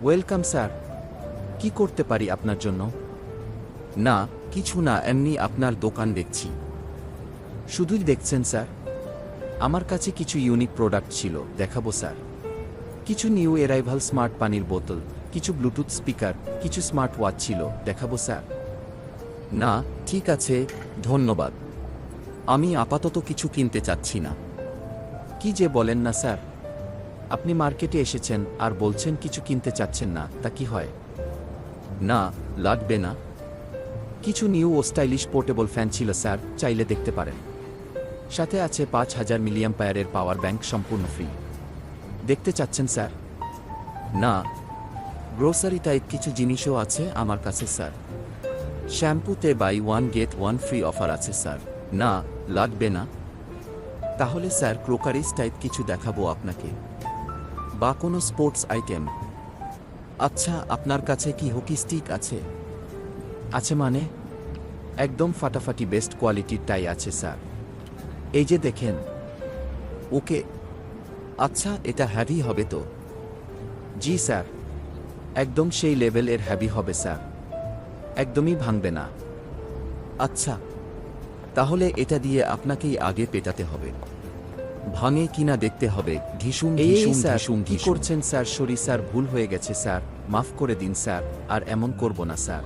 Welcome sir. কি করতে পারি আপনার জন্য? না, কিছু না, এমনি আপনার দোকান দেখছি। শুধুই দেখছেন স্যার? আমার কাছে কিছু ইউনিক প্রোডাক্ট ছিল, দেখাবো স্যার। কিছু নিউ অ্যারাইভাল স্মার্ট পানির বোতল, কিছু ব্লুটুথ স্পিকার, কিছু স্মার্ট ওয়াচ ছিল, দেখাবো স্যার। না, ঠিক আছে, ধন্যবাদ। আমি আপাতত কিছু কিনতে চাচ্ছি না। কি যে বলেন না স্যার, আপনি মার্কেটে এসেছেন আর বলছেন কিছু কিনতে চাচ্ছেন না, তা কি হয়? না, লাগবে না। কিছু নিউ ও স্টাইলিশ পোর্টেবল ফ্যান ছিল স্যার, চাইলে দেখতে পারেন। সাথে আছে 5000 মিলিঅ্যাম্পায়ারের পাওয়ার ব্যাংক, সম্পূর্ণ ফ্রি। দেখতে চাচ্ছেন স্যার? না। গ্রোসারি টাইপ কিছু জিনিসও আছে আমার কাছে স্যার। শ্যাম্পুতে buy one get one free offer আছে স্যার। না, লাগবে না। তাহলে স্যার ক্রোকারিজ টাইপ কিছু দেখাবো আপনাকে, বা কোনো স্পোর্টস আইটেম। আচ্ছা, আপনার কাছে কি হকি স্টিক আছে? আছে মানে? একদম ফাটাফাটি বেস্ট কোয়ালিটির টাই আছে স্যার, এই যে দেখেন। ওকে, আচ্ছা, এটা হ্যাভি হবে তো? জি স্যার, একদম সেই লেভেলের হ্যাভি হবে স্যার, একদমই ভাঙবে না। আচ্ছা, তাহলে এটা দিয়ে আপনাকেই আগে পেটাতে হবে, ভাঙে কিনা দেখতে হবে। ঢিসুম ঢিসুম ঢিসুম। কি করছেন স্যার? সরি স্যার, ভুল হয়ে গেছে স্যার, মাফ করে দিন স্যার, আর এমন করব না স্যার।